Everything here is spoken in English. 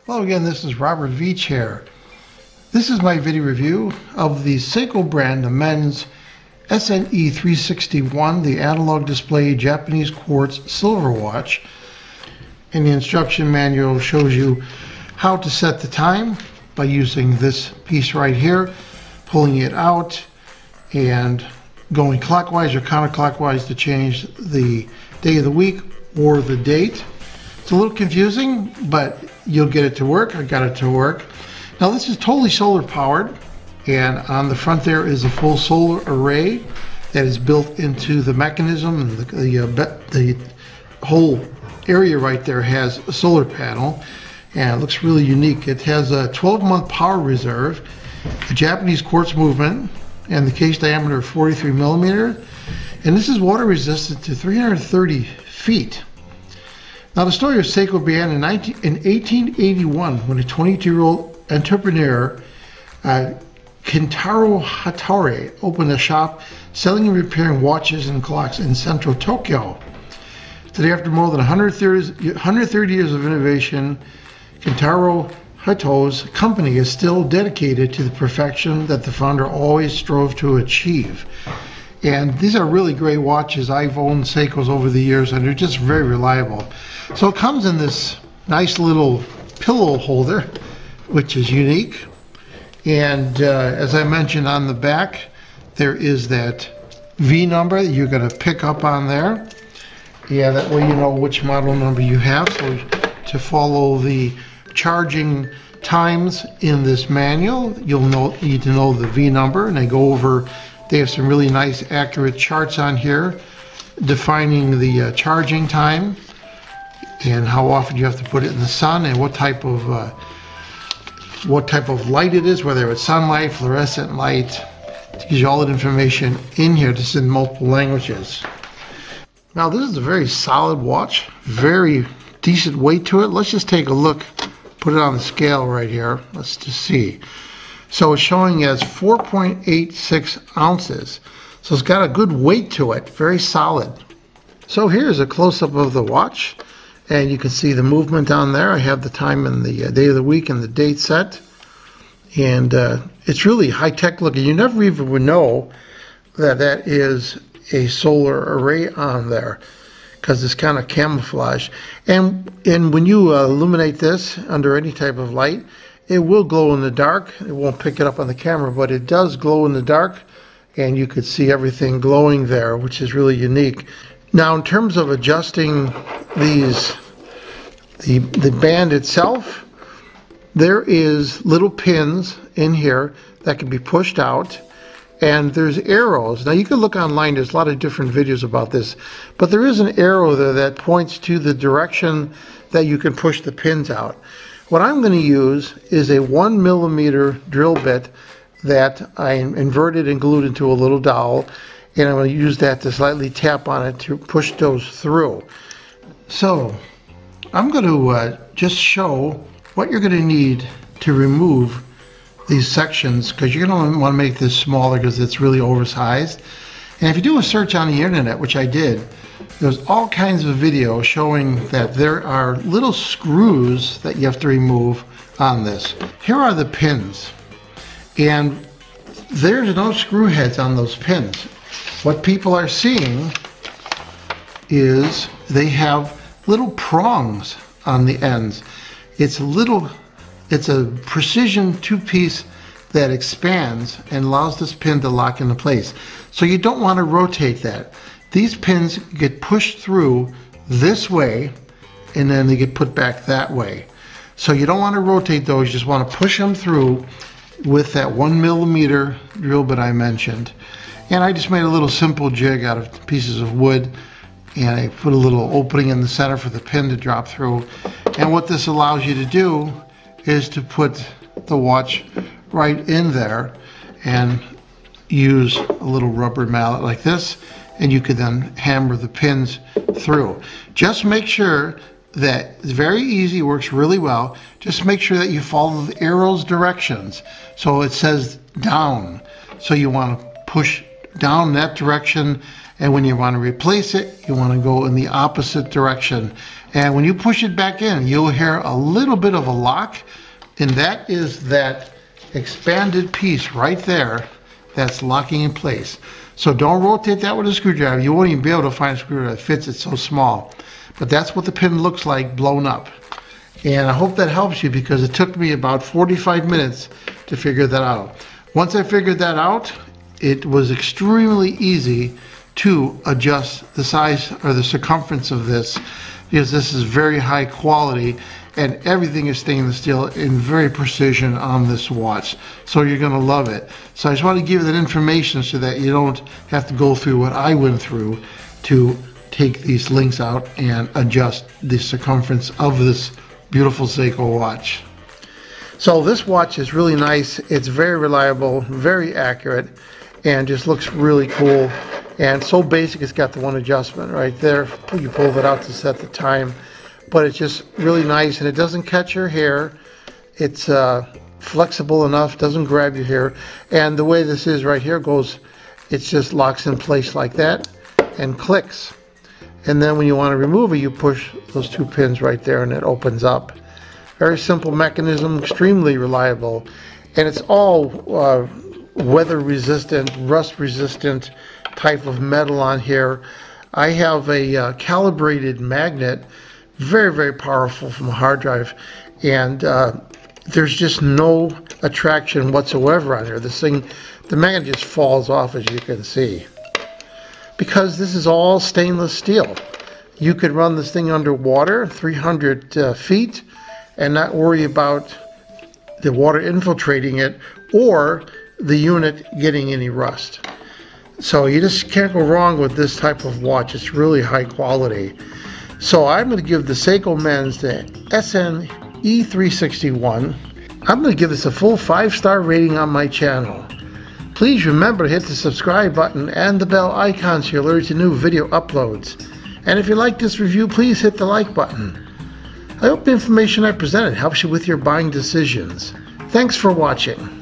Hello again, this is Robert Veach here. This is my video review of the Seiko brand, the men's SNE361, the analog display Japanese quartz silver watch. And the instruction manual shows you how to set the time by using this piece right here, pulling it out and going clockwise or counterclockwise to change the day of the week or the date. It's a little confusing, but you'll get it to work. I got it to work. Now this is totally solar powered, and on the front there is a full solar array that is built into the mechanism, and the whole area right there has a solar panel, and it looks really unique. It has a 12-month power reserve, a Japanese quartz movement, and the case diameter of 43 millimeter, and this is water resistant to 330 feet. Now the story of Seiko began in 1881 when a 22-year-old entrepreneur, Kentaro Hattori, opened a shop selling and repairing watches and clocks in central Tokyo. Today, after more than 130 years of innovation, Kentaro Hattori's company is still dedicated to the perfection that the founder always strove to achieve. And these are really great watches. I've owned Seikos over the years, and they're just very reliable. So it comes in this nice little pillow holder, which is unique. And as I mentioned, on the back, there is that V number that you're going to pick up on there. Yeah, that way you know which model number you have. So to follow the charging times in this manual, you'll need to know the V number, and they have some really nice accurate charts on here defining the charging time and how often you have to put it in the sun and what type of light it is, whether it's sunlight, fluorescent light. It gives you all that information in here. This is in multiple languages. Now this is a very solid watch, very decent weight to it. Let's just take a look, put it on the scale right here. Let's just see. So it's showing as 4.86 ounces. So it's got a good weight to it, very solid. So here's a close-up of the watch, and you can see the movement on there. I have the time and the day of the week and the date set. And it's really high-tech looking. You never even would know that that is a solar array on there because it's kind of camouflage. And when you illuminate this under any type of light, it will glow in the dark. It won't pick it up on the camera, but it does glow in the dark, and you could see everything glowing there, which is really unique. Now, in terms of adjusting the band itself, there is little pins in here that can be pushed out, and there's arrows. Now, you can look online. There's a lot of different videos about this, but there is an arrow there that points to the direction that you can push the pins out. What I'm going to use is a 1 millimeter drill bit that I inverted and glued into a little dowel, and I'm going to use that to slightly tap on it to push those through. So I'm going to just show what you're going to need to remove these sections, because you're going to want to make this smaller because it's really oversized. And if you do a search on the internet, which I did, there's all kinds of videos showing that there are little screws that you have to remove on this. Here are the pins, and there's no screw heads on those pins. What people are seeing is they have little prongs on the ends. It's a precision two-piece that expands and allows this pin to lock into place. So you don't want to rotate that. These pins get pushed through this way, and then they get put back that way. So you don't want to rotate those, you just want to push them through with that 1 millimeter drill bit I mentioned. And I just made a little simple jig out of pieces of wood, and I put a little opening in the center for the pin to drop through. And what this allows you to do is to put the watch right in there and use a little rubber mallet like this, and you could then hammer the pins through. Just make sure that it's very easy, works really well. Just make sure that you follow the arrow's directions. So it says down, so you want to push down that direction, and when you want to replace it, you want to go in the opposite direction. And when you push it back in, you'll hear a little bit of a lock, and that is that expanded piece right there that's locking in place. So don't rotate that with a screwdriver. You won't even be able to find a screwdriver that fits. It's so small. But that's what the pin looks like blown up. And I hope that helps you, because it took me about 45 minutes to figure that out. Once I figured that out, it was extremely easy to adjust the size or the circumference of this, because this is very high quality and everything is stainless steel in very precision on this watch. So you're going to love it. So I just want to give you that information so that you don't have to go through what I went through to take these links out and adjust the circumference of this beautiful Seiko watch. So this watch is really nice. It's very reliable, very accurate, and just looks really cool. And so basic, it's got the one adjustment right there. You pull it out to set the time. But it's just really nice, and it doesn't catch your hair. It's flexible enough, doesn't grab your hair. And the way this is right here goes, it just locks in place like that and clicks. And then when you want to remove it, you push those two pins right there and it opens up. Very simple mechanism, extremely reliable. And it's all weather resistant, rust resistant type of metal on here. I have a calibrated magnet, very, very powerful, from a hard drive, and there's just no attraction whatsoever on here. This thing, the magnet just falls off, as you can see, because this is all stainless steel. You could run this thing underwater 300 feet and not worry about the water infiltrating it or the unit getting any rust. So you just can't go wrong with this type of watch. It's really high quality. So I'm going to give the Seiko Men's the SNE361. I'm going to give this a full 5-star rating on my channel. Please remember to hit the subscribe button and the bell icon so you're alerted to new video uploads. And if you like this review, please hit the like button. I hope the information I presented helps you with your buying decisions. Thanks for watching.